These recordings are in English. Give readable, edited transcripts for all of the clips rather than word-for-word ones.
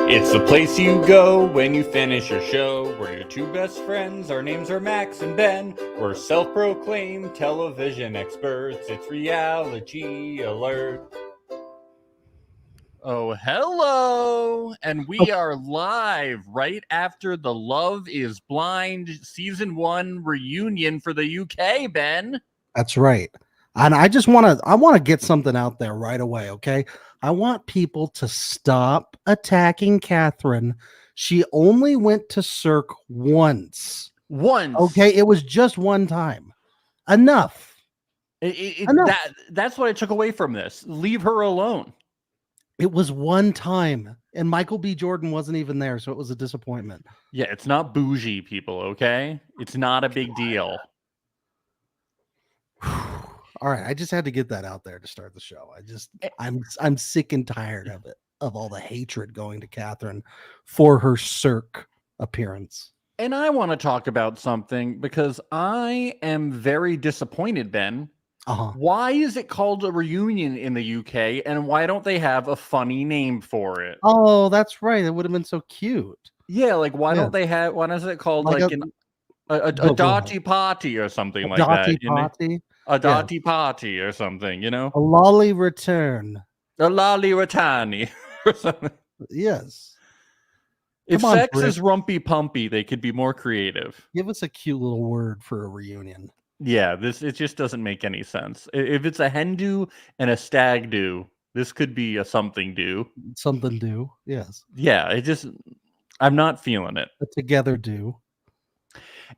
It's the place you go when you finish your show. We're your two best friends. Our names are Max and Ben. We're self-proclaimed television experts. It's Reality Alert. Oh, hello! And we are live right after the Love is Blind Season 1 reunion for the UK, Ben. That's right. And I want to get something out there right away, okay? I want people to stop attacking Catherine. She only went to Cirque once. Once. Okay, it was just one time. Enough. Enough. That's what I took away from this. Leave her alone. It was one time, and Michael B. Jordan wasn't even there, so it was a disappointment. Yeah, it's not bougie, people, okay? It's not a big deal. All right, I just had to get that out there to start the show. I'm sick and tired of it, of all the hatred going to Catherine for her Cirque appearance. And I want to talk about something because I am very disappointed, Ben. Why is it called a reunion in the UK, and why don't they have a funny name for it? Oh, that's right. It would have been so cute. Yeah, like why don't they have? Why is it called like a dotty party or something like that? Party? A dotty party or something, you know? A lolly return. A lolly returny or something. Yes. If sex is rumpy pumpy, they could be more creative. Give us a cute little word for a reunion. Yeah, it just doesn't make any sense. If it's a hen do and a stag do, this could be a something do. Something do, yes. Yeah, I'm not feeling it. A together do.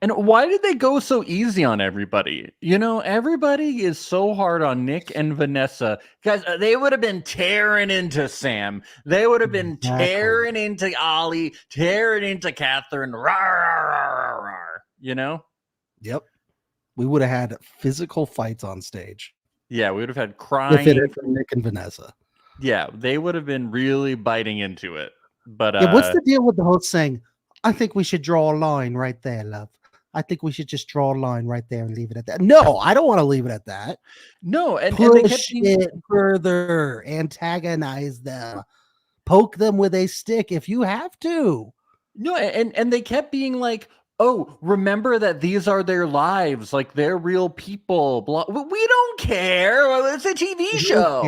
And why did they go so easy on everybody? You know, everybody is so hard on Nick and Vanessa. Guys, they would have been tearing into Sam. They would have been tearing into Ollie, tearing into Catherine. Rawr, rawr, rawr, rawr, you know? Yep. We would have had physical fights on stage. Yeah, we would have had crying. If it had been Nick and Vanessa. Yeah, they would have been really biting into it. But what's the deal with the host saying, I think we should draw a line right there, love. I think we should just draw a line right there and leave it at that. No, I don't want to leave it at that. No, and push they kept it further, antagonize them, poke them with a stick if you have to. No, and they kept being like, oh, remember that these are their lives, like they're real people. Blah. We don't care. It's a TV show.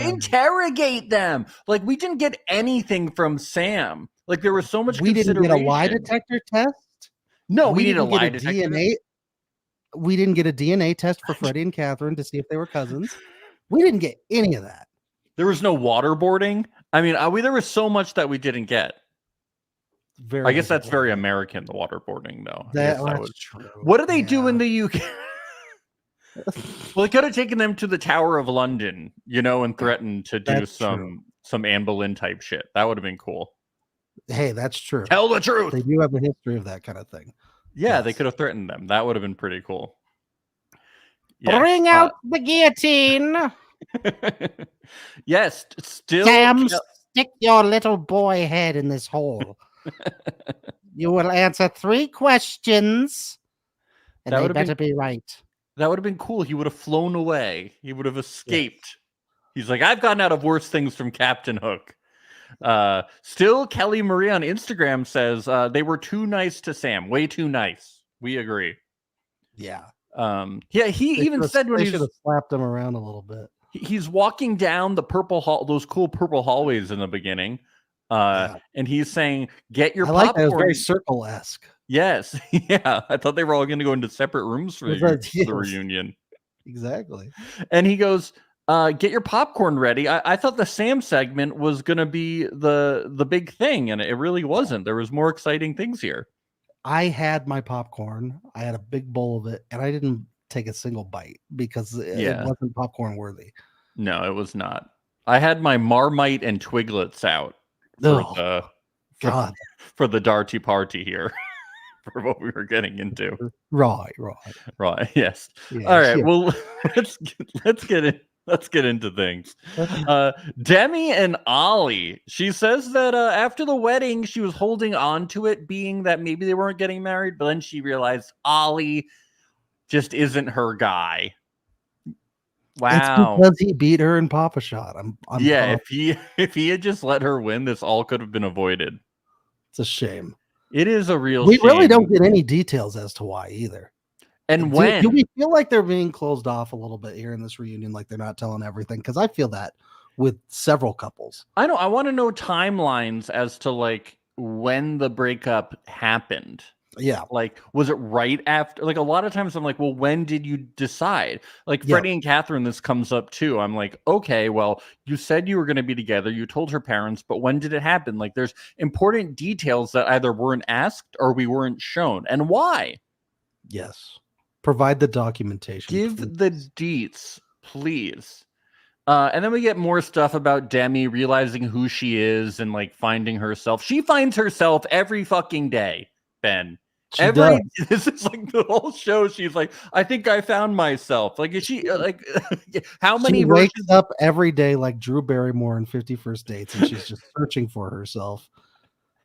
Interrogate them. Like we didn't get anything from Sam. Like there was so much. We didn't get a lie detector test. No, we didn't get a lie detector. DNA. We didn't get a DNA test for Freddy and Catherine to see if they were cousins. We didn't get any of that. There was no waterboarding. I mean, there was so much that we didn't get. I guess that's very American, the waterboarding, though. That's true. What do they do in the UK? Well, they could have taken them to the Tower of London, you know, and threatened to do some Anne Boleyn type shit. That would have been cool. Hey, that's true. Tell the truth. They do have a history of that kind of thing. Yeah, they could have threatened them. That would have been pretty cool. Yes. Bring out the guillotine. Yes, still. Sam, stick your little boy head in this hole. You will answer 3 questions, and they better be right. That would have been cool. He would have flown away. He would have escaped. He's like, I've gotten out of worse things from Captain Hook. Still, Kelly Marie on Instagram says they were too nice to Sam. Way too nice. We agree. Yeah. Yeah. He even said when he should have slapped him around a little bit. He's walking down the purple hall, those cool purple hallways in the beginning. And he's saying, "Get your popcorn." Like that. It was very Circle-esque. Yes. Yeah. I thought they were all going to go into separate rooms for the reunion. Exactly. And he goes, get your popcorn ready. I thought the Sam segment was going to be the big thing, and it really wasn't. There was more exciting things here. I had my popcorn. I had a big bowl of it, and I didn't take a single bite because it wasn't popcorn worthy. No, it was not. I had my Marmite and Twiglets out for the Darty party here. For what we were getting into. Right. Yes. All right. Yeah. Well, let's get into things. Demi and Ollie. She says that after the wedding, she was holding on to it, being that maybe they weren't getting married, but then she realized Ollie just isn't her guy. It's Wow. because he beat her in Papa Shot. I'm Yeah, positive. if he had just let her win, this all could have been avoided. It's a shame. It is a real We really shame. don't get any details as to why either. And Do when we feel like they're being closed off a little bit here in this reunion, like they're not telling everything? Because I feel that with several couples. I know, I want to know timelines as to like when the breakup happened. Yeah. Like, was it right after? Like, a lot of times I'm like, well, when did you decide? Like, Yeah. Freddie and Catherine, this comes up too. I'm like, okay, well, you said you were going to be together. You told her parents, but when did it happen? Like, there's important details that either weren't asked or we weren't shown. And why? Yes. Provide the documentation. Give Please. the deets, please. And then we get more stuff about Demi realizing who she is and like finding herself. She finds herself every fucking day, Ben. She does. This is like the whole show. She's like, I think I found myself. Like, is she like, how She many wakes versions? up every day like Drew Barrymore in 51st Dates, and she's just searching for herself,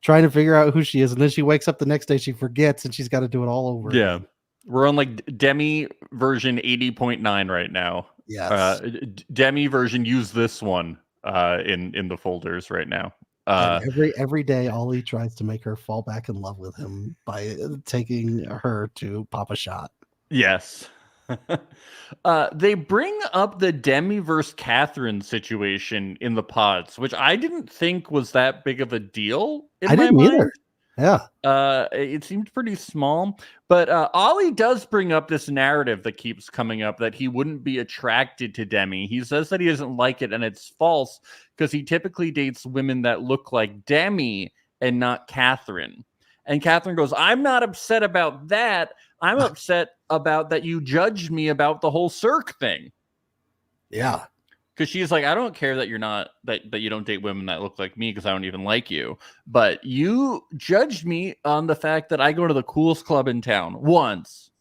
trying to figure out who she is. And then she wakes up the next day, she forgets, and she's got to do it all over Yeah, again. we're on like Demi version 80.9 right now. Yes. Demi version, use this one in the folders right now. And every day, Ollie tries to make her fall back in love with him by taking her to Papa Shot. Yes. They bring up the Demi versus Catherine situation in the pods, which I didn't think was that big of a deal in I my didn't mind. either. Yeah. It seemed pretty small, but Ollie does bring up this narrative that keeps coming up that he wouldn't be attracted to Demi. He says that he doesn't like it, and it's false because he typically dates women that look like Demi and not Catherine. And Catherine goes, I'm not upset about that. I'm upset about that you judged me about the whole Cirque thing. Yeah. Because she's like, I don't care that you're not that you don't date women that look like me because I don't even like you. But you judged me on the fact that I go to the coolest club in town once.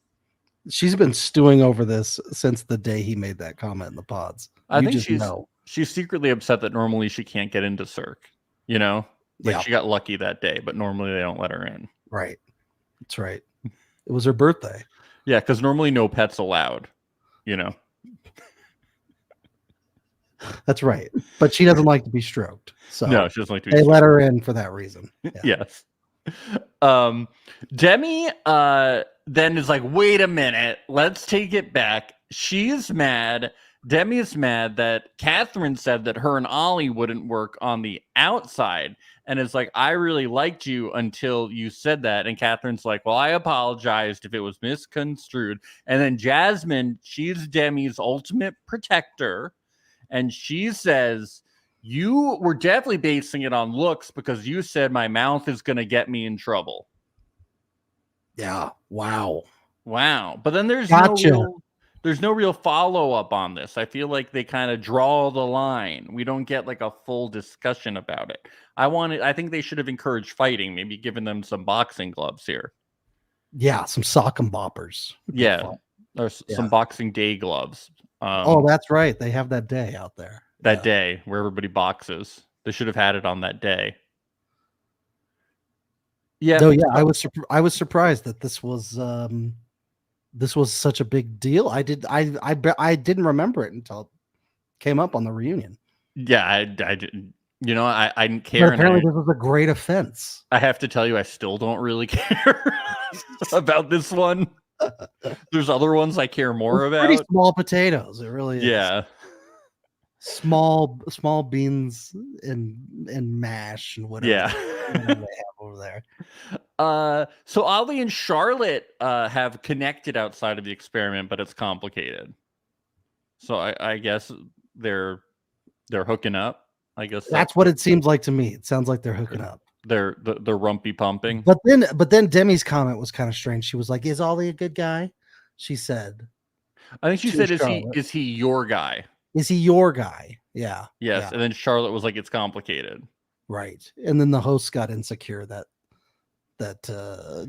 She's been stewing over this since the day he made that comment in the pods. I think just know. she's secretly upset that normally she can't get into Cirque. You know? Like she got lucky that day, but normally they don't let her in. Right. That's right. It was her birthday. Yeah, because normally no pets allowed, you know. That's right. But she doesn't like to be stroked. So no, she doesn't like to be they stroked. let her in for that reason. Yeah. Yes. Demi then is like, wait a minute, let's take it back. She's mad. Demi is mad that Catherine said that her and Ollie wouldn't work on the outside. And it's like, I really liked you until you said that. And Catherine's like, well, I apologized if it was misconstrued. And then Jasmine, she's Demi's ultimate protector. And she says, you were definitely basing it on looks because you said my mouth is going to get me in trouble. Yeah. Wow. But then there's no real follow-up on this. I feel like they kind of draw the line. We don't get like a full discussion about it. I think they should have encouraged fighting, maybe given them some boxing gloves here. Yeah, some sock and boppers. Yeah. Or some Boxing Day gloves. That's right. They have that day out there. That day where everybody boxes. They should have had it on that day. Yeah. No, yeah, I was surprised that this was such a big deal. I didn't remember it until it came up on the reunion. Yeah, I didn't. You know, I didn't care. But apparently, this was a great offense. I have to tell you, I still don't really care about this one. There's other ones I care more about. Pretty small potatoes. It really is. Yeah. Small beans and mash and whatever. Yeah. Whatever they have over there. So Ollie and Charlotte have connected outside of the experiment, but it's complicated. So I guess they're hooking up. I guess that's what it seems like to me. It sounds like they're hooking up. They're rumpy pumping. But then Demi's comment was kind of strange. She was like, "Is Ollie a good guy?" She said. I think she said, "Is he your guy? Is he your guy?" Yeah. Yes. Yeah. And then Charlotte was like, "It's complicated." Right. And then the host got insecure that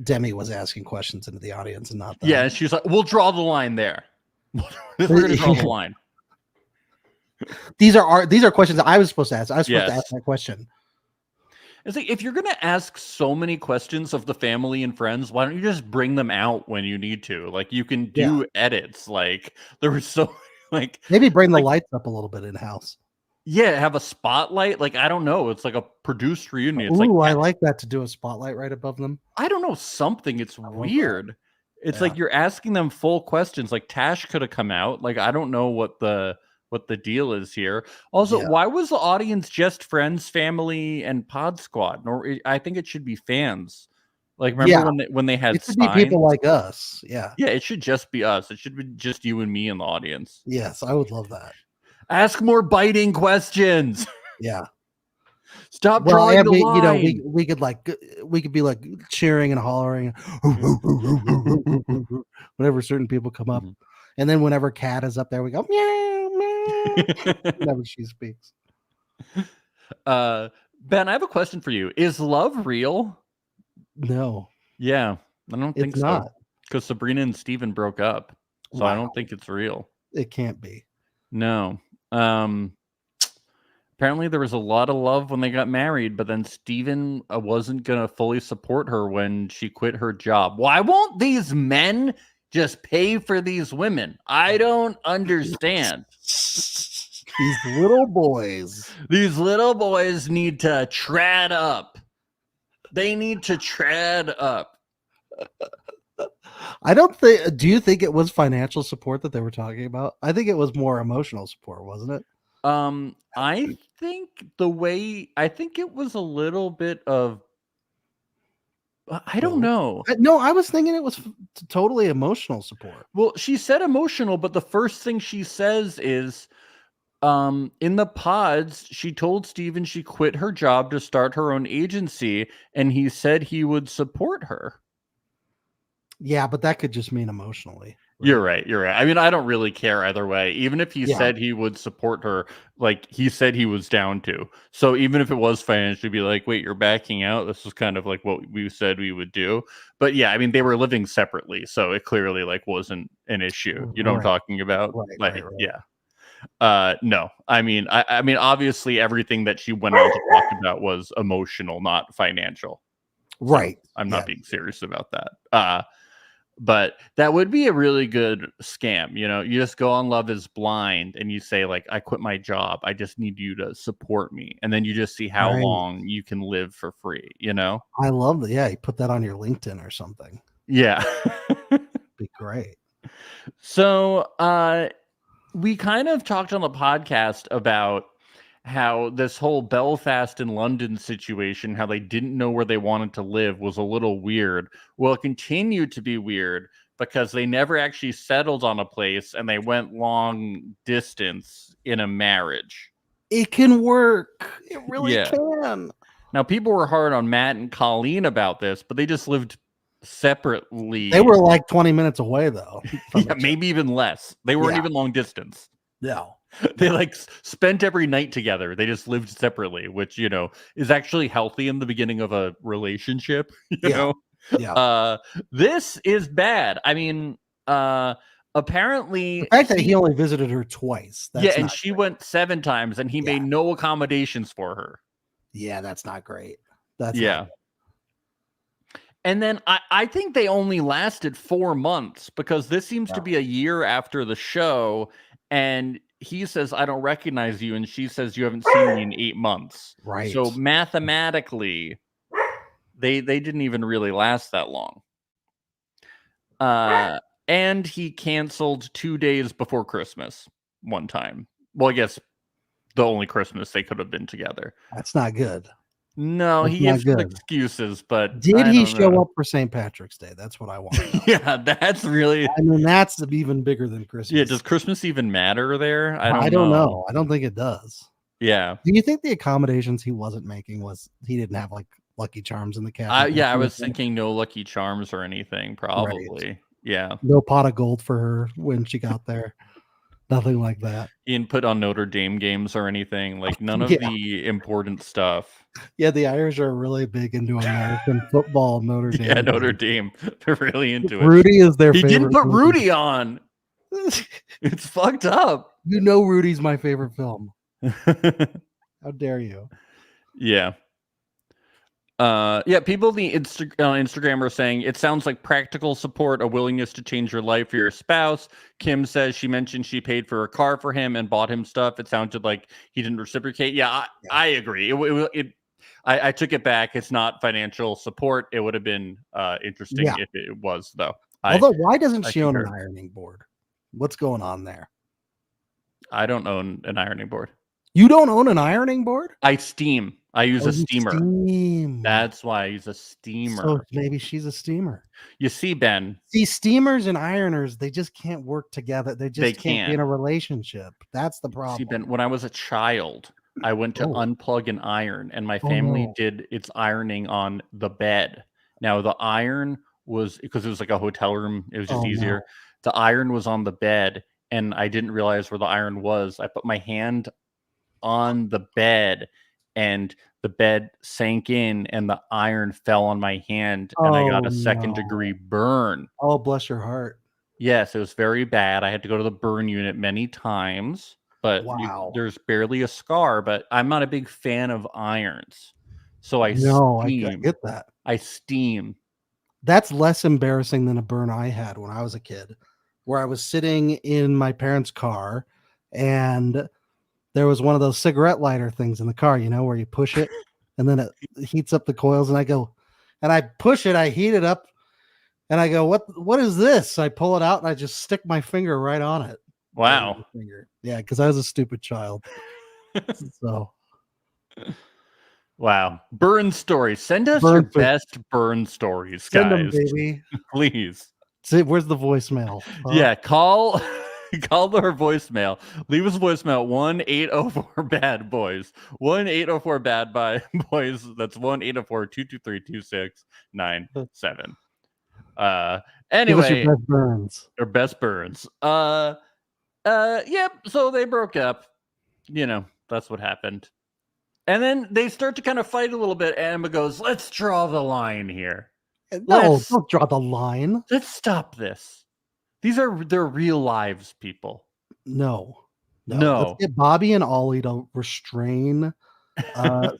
Demi was asking questions into the audience and not them. Yeah, and she's like, "We'll draw the line there. We're going to draw the line." These are questions that I was supposed to ask. I was supposed to ask that question. It's like, if you're going to ask so many questions of the family and friends, why don't you just bring them out when you need to? Like, you can do edits. Like, there were so Like Maybe bring the like lights up a little bit in house. yeah, have a spotlight. Like I don't know. It's like a produced reunion. It's like Ooh, I like that, to do a spotlight right above them. I don't know something. It's I love that. weird. It's Yeah. like you're asking them full questions. Like Tash could have come out. Like I don't know what the deal is here. Also, Yeah. why was the audience just friends, family, and Pod Squad? I think it should be fans. Like remember Yeah. when they had It should be people signs? like us. Yeah. Yeah, it should just be us. It should be just you and me in the audience. Yes, I would love that. Ask more biting questions. Yeah. Stop Well, drawing and the line. we could be like cheering and hollering whenever certain people come up. Mhm. And then whenever Kat is up there, we go meow meow whenever she speaks. Ben, I have a question for you. Is love real? No, Yeah, I don't it's think so. not. Because Sabrina and Steven broke up. So I Wow. don't think it's real. It can't be. No. Apparently there was a lot of love when they got married, but then Steven wasn't going to fully support her when she quit her job. Why won't these men just pay for these women? I don't understand. These little boys. These little boys need to trad up. They need to trad up. I don't think. Do you think it was financial support that they were talking about? I think it was more emotional support, wasn't it? I think it was a little bit of I don't know. No, I was thinking it was totally emotional support. Well, she said emotional, but the first thing she says is in the pods, she told Steven she quit her job to start her own agency, and he said he would support her. Yeah, but that could just mean emotionally. Right? You're right. You're right. I mean, I don't really care either way. Even if he Yeah. said he would support her, like he said he was down to. So even if it was financially, be like, wait, you're backing out. This is kind of like what we said we would do. But yeah, I mean, they were living separately, so it clearly like wasn't an issue. You know what I'm talking about? Right. Yeah. No. I mean, I mean, obviously everything that she went on to talk about was emotional, not financial. Right. So I'm not being serious about that. But that would be a really good scam. You know, you just go on Love is Blind and you say, like, I quit my job. I just need you to support me. And then you just see how long you can live for free, you know? I love that. Yeah, you put that on your LinkedIn or something. Yeah. Be great. So we kind of talked on the podcast about how this whole Belfast and London situation, how they didn't know where they wanted to live, was a little weird. Well, it continued to be weird because they never actually settled on a place and they went long distance in a marriage. It can work. It really can. Now, people were hard on Matt and Colleen about this, but they just lived separately. They were like 20 minutes away, though. Yeah, maybe even less. They weren't even long distance. No. They like spent every night together. They just lived separately, which, you know, is actually healthy in the beginning of a relationship. You know? Yeah. This is bad. I mean, apparently the fact that he only visited her twice. And she went 7 times and he made no accommodations for her. Yeah, that's not great. That's and then I think they only lasted 4 months because this seems to be a year after the show. And he says, I don't recognize you. And she says, you haven't seen me in 8 months. Right. So mathematically, they didn't even really last that long. And he canceled 2 days before Christmas one time. Well, I guess the only Christmas they could have been together. That's not good. No, he gives some excuses, but did he show up for St. Patrick's Day? That's what I want. Yeah, that's really. I mean, that's even bigger than Christmas. Yeah, does Christmas even matter there? I don't know. I don't think it does. Yeah. Do you think the accommodations he wasn't making was he didn't have like Lucky Charms in the cabin? Yeah, I was thinking no Lucky Charms or anything, probably. Right. Yeah. No pot of gold for her when she got there. Nothing like that. He didn't put on Notre Dame games or anything. Like none of the important stuff. Yeah, the Irish are really big into American football. Notre Dame. Yeah, Notre Dame. They're really into it. Rudy is their favorite. He didn't put Rudy on. It's fucked up. You know Rudy's my favorite film. How dare you? Yeah. Yeah, people on the Instagram are saying it sounds like practical support, a willingness to change your life for your spouse. Kim says she mentioned she paid for a car for him and bought him stuff. It sounded like he didn't reciprocate. Yeah, I agree. I took it back. It's not financial support. It would have been interesting if it was, though. Although, why doesn't she own concur. an ironing board? What's going on there? I don't own an ironing board. You don't own an ironing board? I steam. I use a steamer. Steam. That's why I use a steamer. So maybe she's a steamer. You see, Ben. See, steamers and ironers, they just can't work together. They can't be in a relationship. That's the problem. See, Ben, when I was a child, I went to unplug an iron, and my family did its ironing on the bed. Now, the iron was, because it was like a hotel room, it was just easier. The iron was on the bed, and I didn't realize where the iron was. I put my hand on the bed, and the bed sank in, and the iron fell on my hand, and I got a second-degree burn. Oh, bless your heart. Yes, it was very bad. I had to go to the burn unit many times, but there's barely a scar. But I'm not a big fan of irons, so I steam. I get that. I steam. That's less embarrassing than a burn I had when I was a kid, where I was sitting in my parents' car, and there was one of those cigarette lighter things in the car, where you push it and then it heats up the coils. And I push it, I heat it up, and I go, what is this? I pull it out and I just stick my finger right on it. Wow. Yeah, because I was a stupid child. So. Wow. Burn stories. Send us your best burn stories, guys. Send them, baby. Please. See, where's the voicemail? Yeah, call our voicemail. Leave us a voicemail 1-804-BAD-BOYS. 1-804-BAD-BOYS. That's 1-804-223-2697. Anyway, your best burns. Their best burns. Yep. So they broke up. That's what happened. And then they start to kind of fight a little bit. And Emma goes, "Let's draw the line here. No, don't draw the line. Let's stop this. These are their real lives, people." No. Let's get Bobby and Ollie to restrain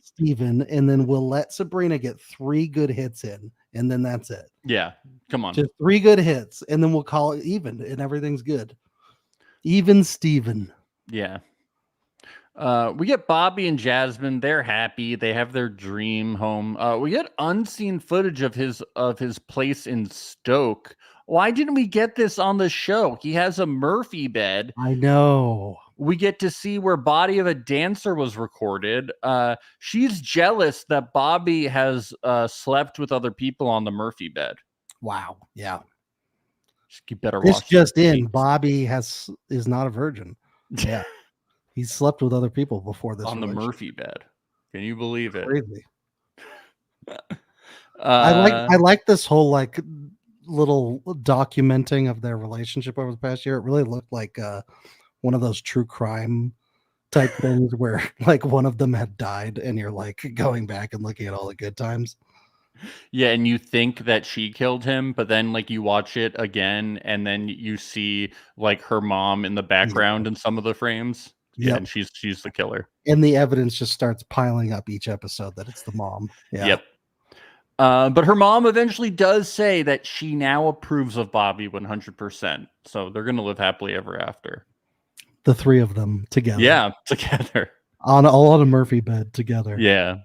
Steven, and then we'll let Sabrina get 3 good hits in, and then that's it. Yeah, come on. Just 3 good hits, and then we'll call it even, and everything's good. Even Steven. Yeah. We get Bobby and Jasmine. They're happy. They have their dream home. We get unseen footage of his place in Stoke. Why didn't we get this on the show? He has a Murphy bed. I know. We get to see where Body of a Dancer was recorded. She's jealous that Bobby has slept with other people on the Murphy bed. Wow. Yeah. You better this watch just in. Bobby is not a virgin. Yeah. He slept with other people before this on the Murphy bed. Can you believe it? Crazy. I like this whole little documenting of their relationship over the past year. It really looked like one of those true crime type things where one of them had died, and you're going back and looking at all the good times. Yeah, and you think that she killed him, but then you watch it again, and then you see her mom in the background in some of the frames. Yeah, and she's the killer. And the evidence just starts piling up each episode that it's the mom. Yeah. Yep. But her mom eventually does say that she now approves of Bobby 100%. So they're going to live happily ever after. The 3 of them together. Yeah, together. On a Murphy bed together. Yeah.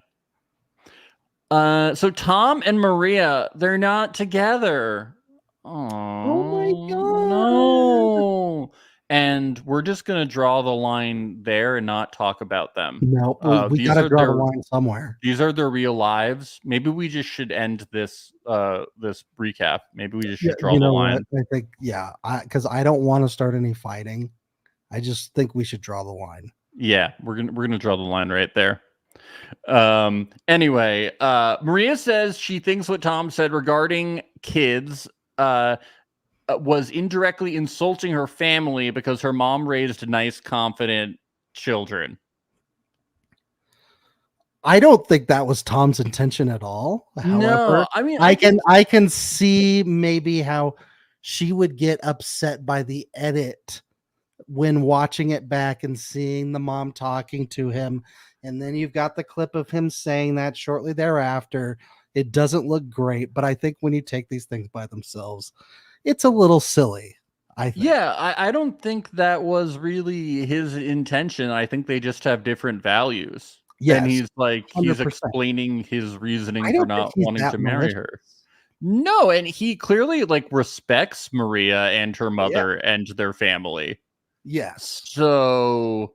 So Tom and Maria, they're not together. Oh my God. No. And we're just going to draw the line there and not talk about them. No, we got to draw the line somewhere. These are their real lives. Maybe we just should end this this recap. Maybe we just should draw the line. What? I think, because I don't want to start any fighting. I just think we should draw the line. Yeah, we're gonna draw the line right there. Anyway, Maria says she thinks what Tom said regarding kids was indirectly insulting her family because her mom raised nice, confident children. I don't think that was Tom's intention at all. However, no, I mean, I can see maybe how she would get upset by the edit when watching it back and seeing the mom talking to him, and then you've got the clip of him saying that shortly thereafter. It doesn't look great, but I think when you take these things by themselves, it's a little silly. I think. Yeah, I don't think that was really his intention. I think they just have different values. And Yes, he's 100%. explaining his reasoning I for don't think not he's wanting that to marry malicious. her. No, and he clearly respects Maria and her Yeah. mother and their family. Yes. So,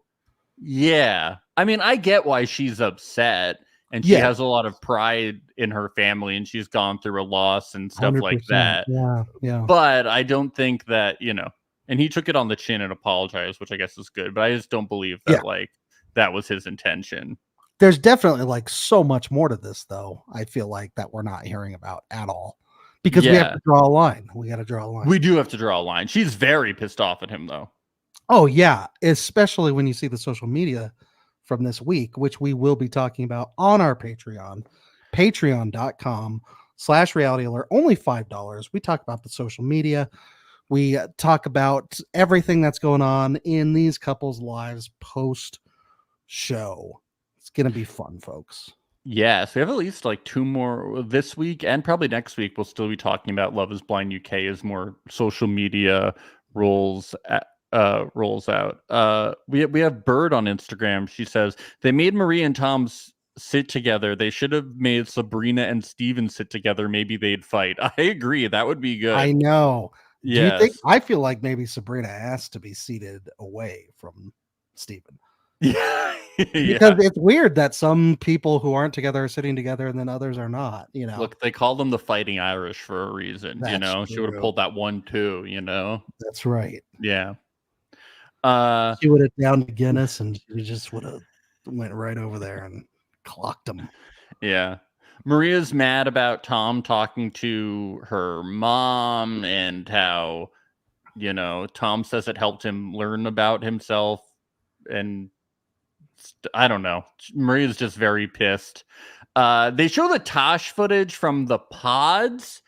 yeah. I mean, I get why she's upset, and she Yeah. has a lot of pride in her family, and she's gone through a loss and stuff like 100%. that. Yeah. Yeah. But I don't think that, and he took it on the chin and apologized, which I guess is good, but I just don't believe Yeah. that that was his intention. There's definitely so much more to this, though. I feel like that we're not hearing about at all because we have Yeah. to draw a line. We got to draw a line. We do have to draw a line. She's very pissed off at him, though. Oh, yeah. Especially when you see the social media from this week, which we will be talking about on our Patreon, patreon.com/reality alert. Only $5. We talk about the social media. We talk about everything that's going on in these couples' lives post show. It's going to be fun, folks. Yes, we have at least 2 more this week, and probably next week. We'll still be talking about Love Is Blind UK as more social media rolls out. We have Bird on Instagram. She says they made Marie and Tom sit together. They should have made Sabrina and Steven sit together. Maybe they'd fight. I agree. That would be good. I know. Do you think? Yes. I feel like maybe Sabrina asked to be seated away from Steven. Yeah. Because it's weird that some people who aren't together are sitting together and then others are not, Look, they call them the Fighting Irish for a reason. That's She would have true. pulled that one too. That's right. Yeah. She would have downed Guinness and she just would have went right over there and clocked him. Yeah. Maria's mad about Tom talking to her mom and how, Tom says it helped him learn about himself. And I don't know. Maria's just very pissed. They show the Tosh footage from the pods.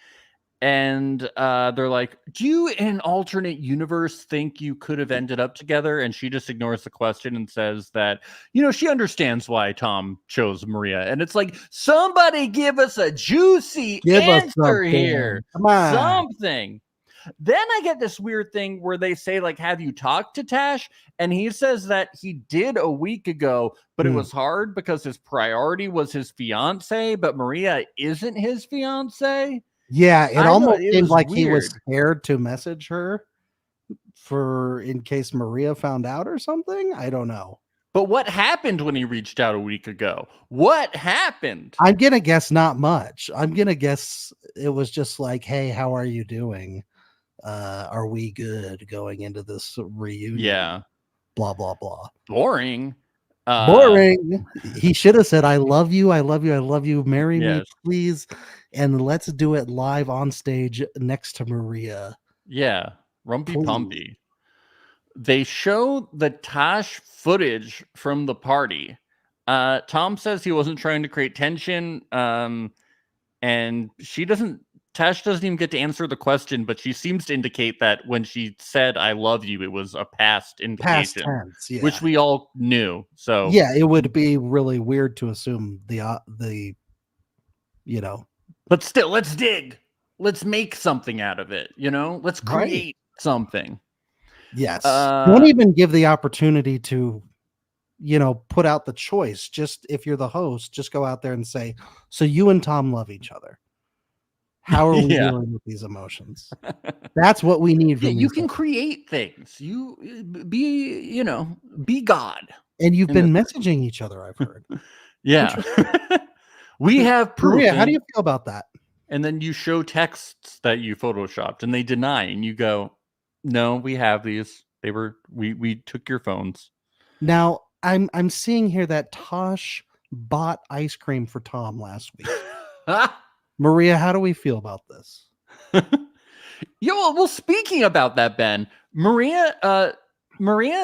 And they're like, do you in an alternate universe think you could have ended up together? And she just ignores the question and says that, she understands why Tom chose Maria. And it's like, somebody give us a juicy answer here. Come on. Something. Then I get this weird thing where they say, have you talked to Tash? And he says that he did a week ago, but it was hard because his priority was his fiance, but Maria isn't his fiance. Yeah, it almost seemed like weird. he was scared to message her for in case Maria found out or something. I don't know. But what happened when he reached out a week ago? What happened? I'm going to guess not much. I'm going to guess it was just like, hey, how are you doing? Are we good going into this reunion? Yeah. Blah, blah, blah. Boring. Boring. He should have said, I love you. I love you. I love you. Marry me, please. And let's do it live on stage next to Maria. Yeah. Rumpy pumpy. They show the Tosh footage from the party. Tom says he wasn't trying to create tension. And Tash doesn't even get to answer the question, but she seems to indicate that when she said, I love you, it was a past indication, tense, yeah. Which we all knew. So yeah, it would be really weird to assume but still, let's dig. Let's make something out of it. Let's create something. Yes. Don't even give the opportunity to, put out the choice. Just if you're the host, just go out there and say, so you and Tom love each other. How are we dealing with these emotions? That's what we need. You can create things. You be God. And you've been messaging each other, I've heard. Yeah. We have proof. Maria, how do you feel about that? And then you show texts that you photoshopped and they deny, and you go, no, we have these. We took your phones. Now I'm seeing here that Tosh bought ice cream for Tom last week. Maria, how do we feel about this? Well, speaking about that, Ben, Maria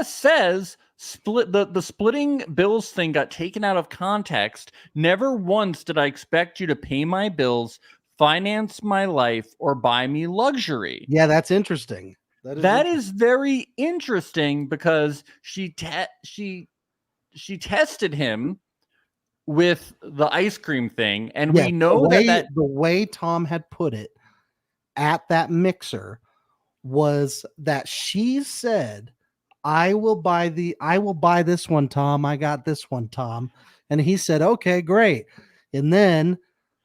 says the splitting bills thing got taken out of context. Never once did I expect you to pay my bills, finance my life, or buy me luxury. Yeah, that's interesting. That is very interesting because she tested him with the ice cream thing, and we know that the way Tom had put it at that mixer was that she said, I will buy this one, Tom. I got this one, Tom. And he said, okay, great. And then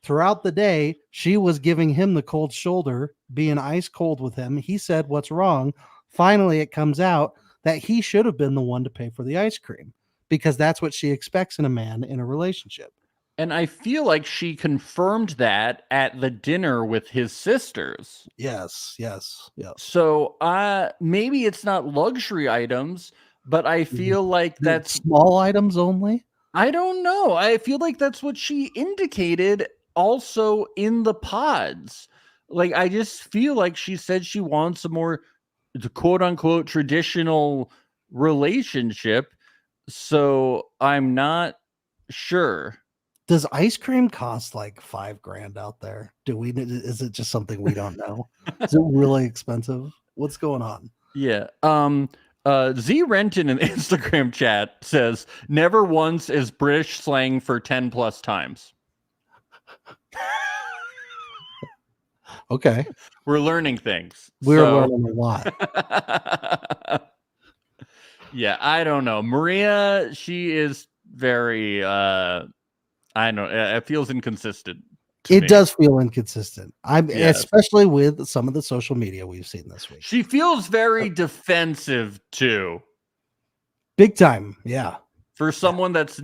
throughout the day, she was giving him the cold shoulder, being ice cold with him. He said, what's wrong? Finally, it comes out that he should have been the one to pay for the ice cream because that's what she expects in a man in a relationship. And I feel like she confirmed that at the dinner with his sisters. Yes. So maybe it's not luxury items, but I feel like that's small items only. I don't know. I feel like that's what she indicated also in the pods. Like, I just feel like she said she wants a more quote unquote traditional relationship. So I'm not sure. Does ice cream cost like $5,000 out there? Is it just something we don't know? Is it really expensive? What's going on? Yeah. Z Renton in the Instagram chat says, never once is British slang for 10 plus times. Okay. We're learning things. We're learning a lot. Yeah, I don't know. Maria, she is very, I don't know. It feels inconsistent. It does feel inconsistent. Especially with some of the social media we've seen this week. She feels very defensive too. Big time. Yeah. For someone that's,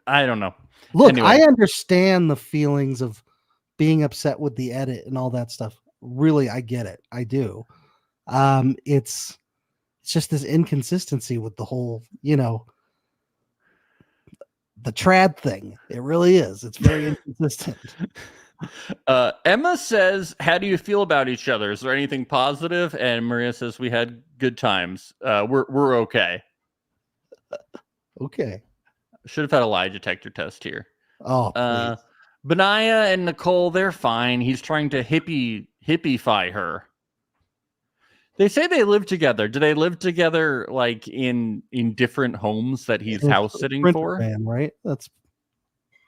I don't know. Look, anyway. I understand the feelings of being upset with the edit and all that stuff. Really, I get it. I do. It's just this inconsistency with the whole, the trad thing. It really is. It's very inconsistent. Emma says, how do you feel about each other? Is there anything positive? And Maria says, we had good times. We're okay. Okay. Should have had a lie detector test here. Oh, please. Benaya and Nicole, they're fine. He's trying to hippiefy her. They say they live together. Do they live together like in different homes that he's house sitting for? Van, right? That's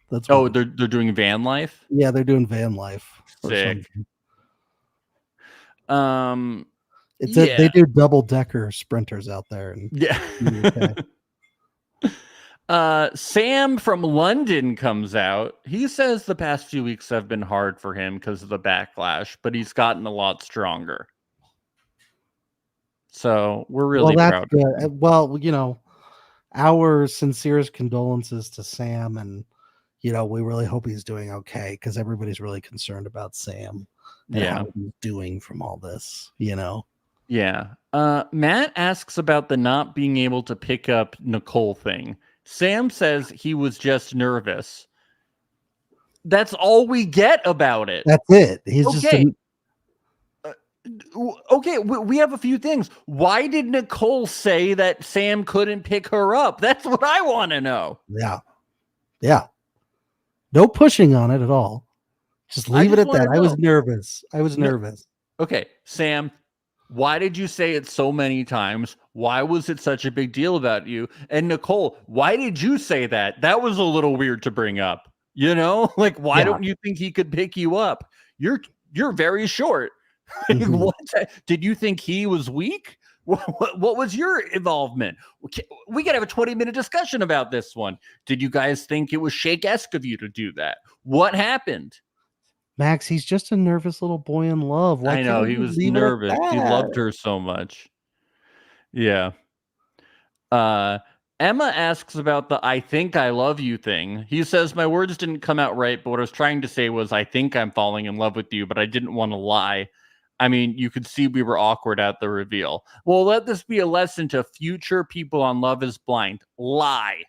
they're doing van life? Yeah, they're doing van life. Sick. They do double-decker sprinters out there. Sam from London comes out. He says the past few weeks have been hard for him because of the backlash, but he's gotten a lot stronger. So we're really proud. Good. Well, our sincerest condolences to Sam, and we really hope he's doing okay because everybody's really concerned about Sam and how he's doing from all this. Yeah. Matt asks about the not being able to pick up Nicole thing. Sam says he was just nervous. That's all we get about it. That's it. He's just okay, we have a few things. Why did Nicole say that Sam couldn't pick her up? That's what I want to know. Yeah. No pushing on it at all. Just leave it at that. I was nervous. Okay, Sam, why did you say it so many times? Why was it such a big deal about you? And Nicole, why did you say that? That was a little weird to bring up. Like, why don't you think he could pick you up? You're very short. Mm-hmm. What did you think he was weak? What was your involvement? We could have a 20-minute discussion about this one. Did you guys think it was Shake-esque of you to do that? What happened? Max, he's just a nervous little boy in love. I know, he was nervous. He loved her so much. Yeah. Emma asks about the I think I love you thing. He says, my words didn't come out right, but what I was trying to say was I think I'm falling in love with you, but I didn't want to lie. I mean, you could see we were awkward at the reveal. Well, let this be a lesson to future people on Love is Blind. Lie.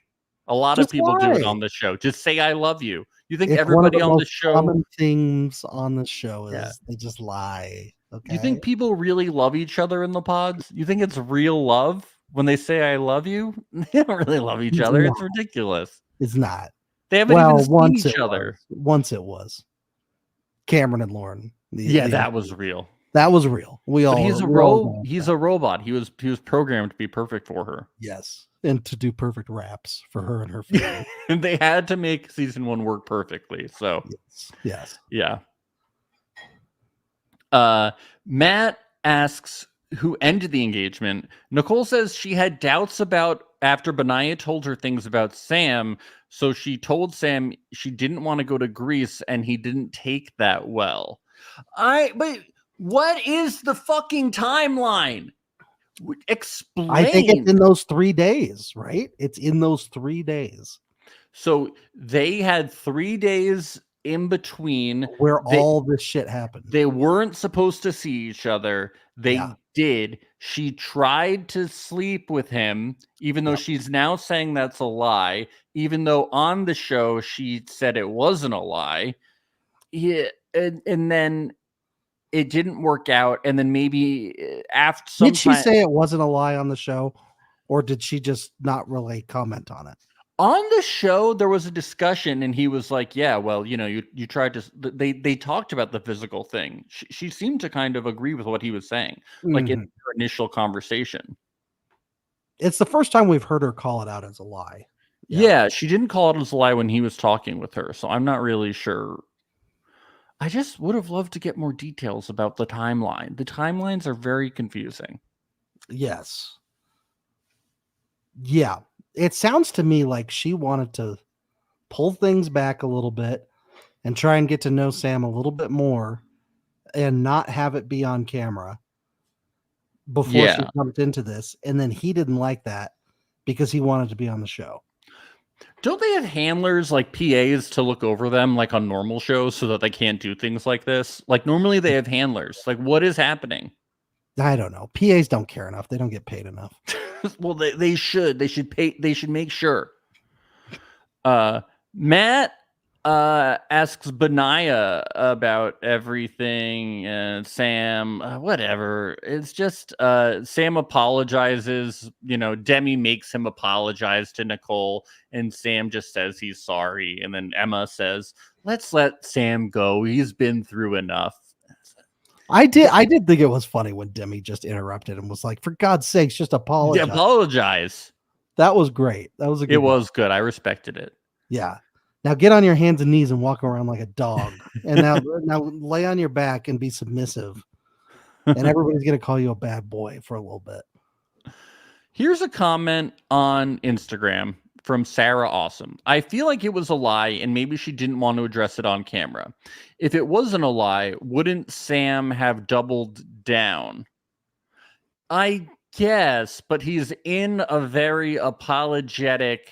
A lot of people do it on the show. Just say I love you. You think everybody on the show? Common things on the show is they just lie. Okay. You think people really love each other in the pods? You think it's real love when they say I love you? They don't really love each other. It's ridiculous. It's not. They haven't even seen each other. Once it was. Cameron and Lauren. That was real. That was real. But he's a we all know he's that. a robot. He was programmed to be perfect for her. Yes, and to do perfect raps for her and her family. And they had to make season 1 work perfectly. So Yes. yeah. Matt asks who ended the engagement. Nicole says she had doubts about after Benaya told her things about Sam, so she told Sam she didn't want to go to Greece, and he didn't take that well. But what is the fucking timeline? Explain. I think it's in those 3 days, right? It's in those 3 days. So they had 3 days in between where all this shit happened. They weren't supposed to see each other. They did. She tried to sleep with him, even though she's now saying that's a lie, even though on the show she said it wasn't a lie. Yeah, and then it didn't work out. And then maybe after some Did she say it wasn't a lie on the show, or did she just not really comment on it? On the show, there was a discussion, and he was like, "Yeah, well, you know, you tried to." They talked about the physical thing. She seemed to kind of agree with what he was saying, like in their initial conversation. It's the first time we've heard her call it out as a lie. Yeah, she didn't call it as a lie when he was talking with her, so I'm not really sure. I just would have loved to get more details about the timeline. The timelines are very confusing. Yes. Yeah. It sounds to me like she wanted to pull things back a little bit and try and get to know Sam a little bit more and not have it be on camera before she jumped into this. And then he didn't like that because he wanted to be on the show. Don't they have handlers, like PAs, to look over them like on normal shows so that they can't do things like this? Like normally they have handlers. Like what is happening? I don't know. PAs don't care enough. They don't get paid enough. Well, they should. They should pay. They should make sure. Matt asks Benaya about everything, and Sam, whatever. It's just Sam apologizes. You know, Demi makes him apologize to Nicole, and Sam just says he's sorry. And then Emma says, "Let's let Sam go. He's been through enough." I did think it was funny when Demi just interrupted and was like, "For God's sakes, just apologize." Yeah, apologize. That was great. That was a good. It was good. I respected it. Yeah. Now get on your hands and knees and walk around like a dog. And now lay on your back and be submissive. And everybody's gonna call you a bad boy for a little bit. Here's a comment on Instagram from Sarah Awesome. I feel like it was a lie, and maybe she didn't want to address it on camera. If it wasn't a lie, wouldn't Sam have doubled down? I guess, but he's in a very apologetic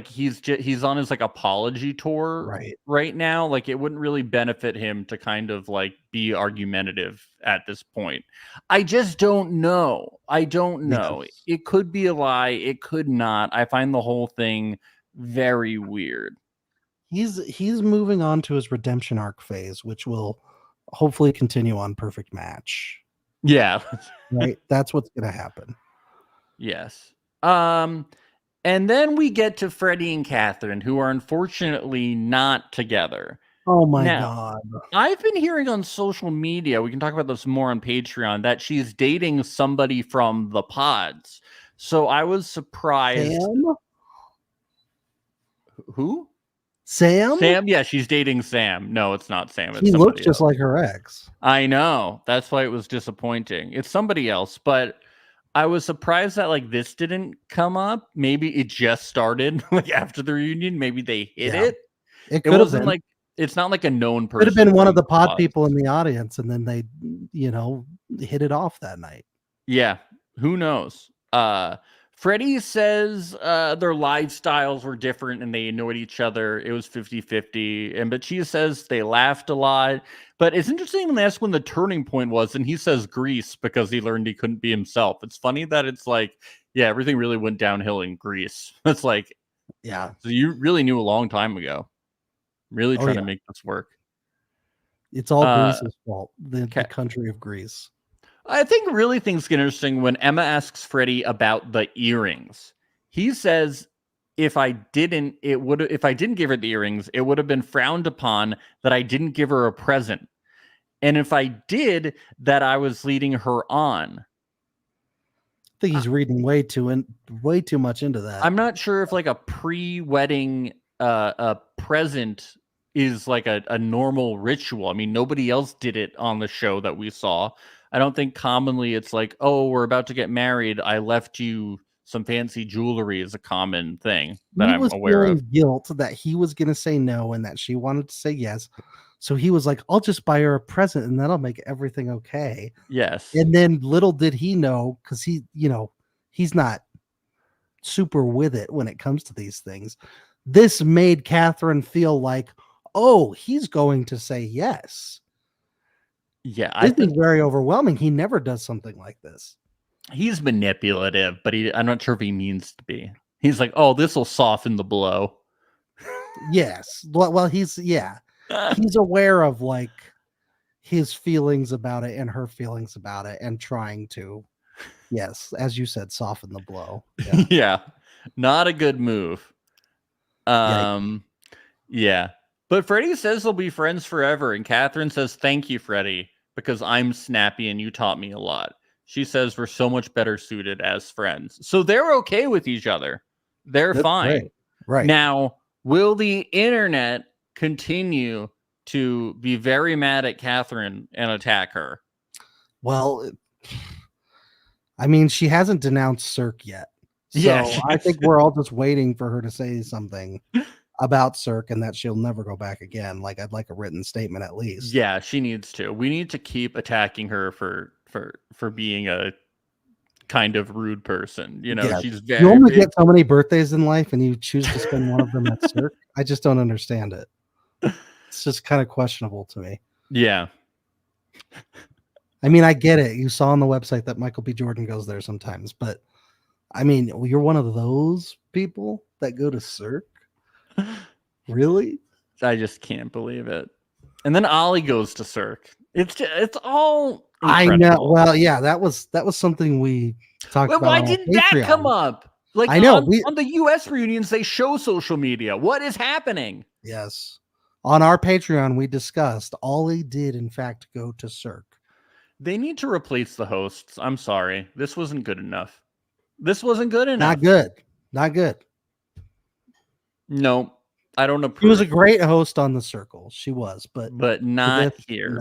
he's on his like apology tour right now. Like it wouldn't really benefit him to kind of like be argumentative at this point. I just don't know. I don't know. Yes. It could be a lie, it could not. I find the whole thing very weird. He's moving on to his redemption arc phase, which will hopefully continue on Perfect Match. Yeah. Right. That's what's gonna happen. Yes. And then we get to Freddy and Catherine, who are unfortunately not together. Oh my God. I've been hearing on social media, we can talk about this more on Patreon, that she's dating somebody from the pods. So I was surprised. Sam? Who? Sam? Sam? Yeah, she's dating Sam. No, it's not Sam. He looks just like her ex. I know. That's why it was disappointing. It's somebody else, but I was surprised that like this didn't come up. Maybe it just started like after the reunion. Maybe they hit it. It wasn't like it's not like a known person. Could have been one of the pod people in the audience, and then they, hit it off that night. Yeah, who knows? Freddy says their lifestyles were different and they annoyed each other. It was 50-50. But she says they laughed a lot. But it's interesting when they ask when the turning point was, and he says Greece because he learned he couldn't be himself. It's funny that it's like, yeah, everything really went downhill in Greece. It's like, yeah. So you really knew a long time ago. Really trying to make this work. It's all Greece's fault. The country of Greece. I think really things get interesting when Emma asks Freddy about the earrings. He says, if I didn't give her the earrings, it would have been frowned upon that I didn't give her a present. And if I did, that I was leading her on. I think he's reading way too much into that. I'm not sure if like a pre-wedding a present is like a normal ritual. I mean, nobody else did it on the show that we saw. I don't think commonly it's like, oh, we're about to get married, I left you some fancy jewelry is a common thing that He I'm was aware of. feeling guilt that he was going to say no and that she wanted to say yes. So he was like, I'll just buy her a present and that'll make everything okay. Yes. And then little did he know, because he's not super with it when it comes to these things. This made Catherine feel like, oh, he's going to say yes. Yeah, I This is think very overwhelming. He never does something like this. he's manipulative, but I'm not sure if he means to be. He's like, oh, this will soften the blow. Yes. Well, he's aware of like his feelings about it and her feelings about it and trying to, yes, as you said, soften the blow. Yeah. Yeah, not a good move. Yeah. But Freddy says they'll be friends forever, and Catherine says, thank you, Freddy, because I'm snappy and you taught me a lot. She says we're so much better suited as friends. So they're okay with each other. They're That's fine. Right. Now, will the internet continue to be very mad at Catherine and attack her? Well, I mean, she hasn't denounced Cirque yet. So Yeah, I think we're all just waiting for her to say something about Cirque and that she'll never go back again. Like, I'd like a written statement at least. Yeah, she needs to. We need to keep attacking her for being a kind of rude person. You know, Yeah. she's very You only get so many birthdays in life and you choose to spend one of them at Cirque. I just don't understand it. It's just kind of questionable to me. Yeah. I mean, I get it. You saw on the website that Michael B. Jordan goes there sometimes, but I mean, you're one of those people that go to Cirque? Really? I just can't believe it. And then Ollie goes to Cirque. It's all incredible. I know. Well, yeah, that was something we talked about. Why didn't that come up? Like, I know on the US reunions, they show social media. What is happening? Yes. On our Patreon, we discussed Ollie did, in fact, go to Cirque. They need to replace the hosts. I'm sorry. This wasn't good enough. This wasn't good enough. Not good. Not good. No, I don't approve. She was a great host on The Circle. She was, but not here.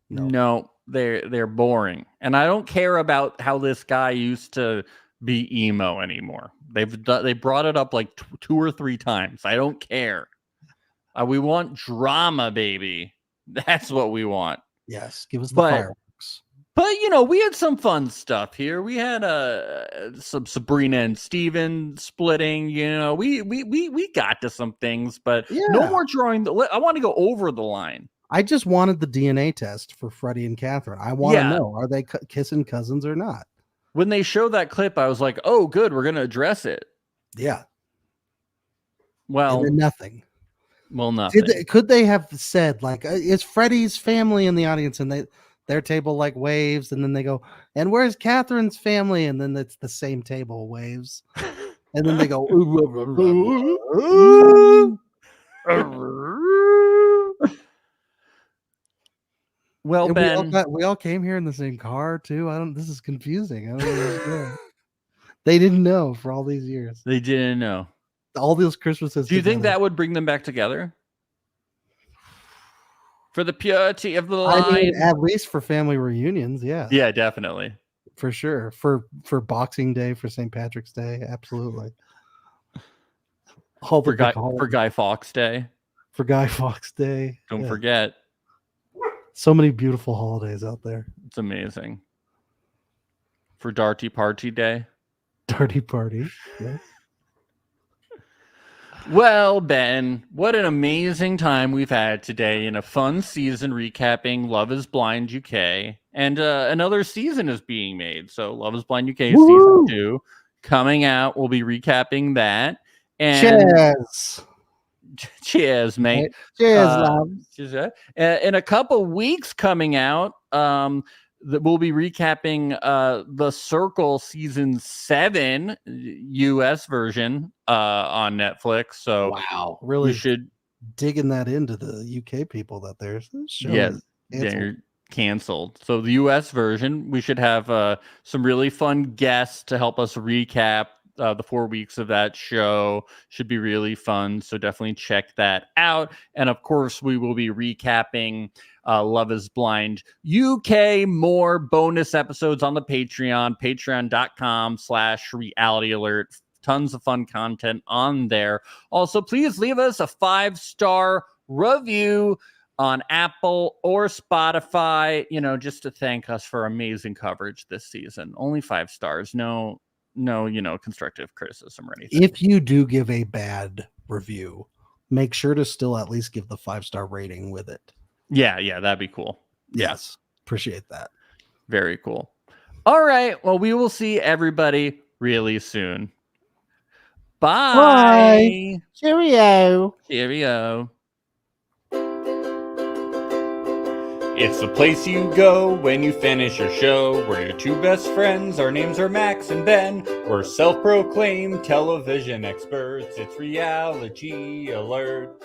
No, they're boring. And I don't care about how this guy used to be emo anymore. They brought it up like 2 or 3 times. I don't care. We want drama, baby. That's what we want. Yes, give us the fireworks. But we had some fun stuff here. We had some Sabrina and Steven splitting. We got to some things, but no more drawing. I want to go over the line. I just wanted the DNA test for Freddy and Catherine. I want to know, are they kissing cousins or not? When they showed that clip, I was like, oh, good, we're going to address it. Yeah. Well, and then nothing. Well, nothing. Could they have said, like, is Freddy's family in the audience? And their table like waves, and then they go, and where's Catherine's family? And then it's the same table waves. And then they go, well, and Ben, we all came here in the same car too. This is confusing. I don't know. They didn't know for all these years. They didn't know. All these Christmases. Do you think that would bring them back together? For the purity of the line? I mean, at least for family reunions, yeah. Yeah, definitely. For sure. For Boxing Day, for St. Patrick's Day, absolutely. For Guy Fawkes Day. For Guy Fawkes Day. Don't forget. So many beautiful holidays out there. It's amazing. For Darty Party Day. Darty Party. Yeah. Well, Ben, what an amazing time we've had today in a fun season recapping Love is Blind UK. And another season is being made. So Love is Blind UK Season 2 coming out. We'll be recapping that. And cheers. Cheers, mate. Cheers, love. In a couple weeks coming out, we'll be recapping The Circle Season 7 US version on Netflix. So wow, really we should digging that into the UK people that there's yeah, canceled. So the US version, we should have some really fun guests to help us recap the 4 weeks of that show. Should be really fun. So definitely check that out. And of course, we will be recapping Love is Blind UK, more bonus episodes on the Patreon, patreon.com/reality alert. Tons of fun content on there. Also, please leave us a 5-star review on Apple or Spotify, just to thank us for amazing coverage this season. Only 5 stars. No, constructive criticism or anything. If you do give a bad review, make sure to still at least give the 5-star rating with it. Yeah, that'd be cool. Yes. Appreciate that. Very cool. All right. Well, we will see everybody really soon. Bye. Cheerio. Cheerio. It's the place you go when you finish your show. We're your 2 best friends. Our names are Max and Ben. We're self-proclaimed television experts. It's Reality Alert.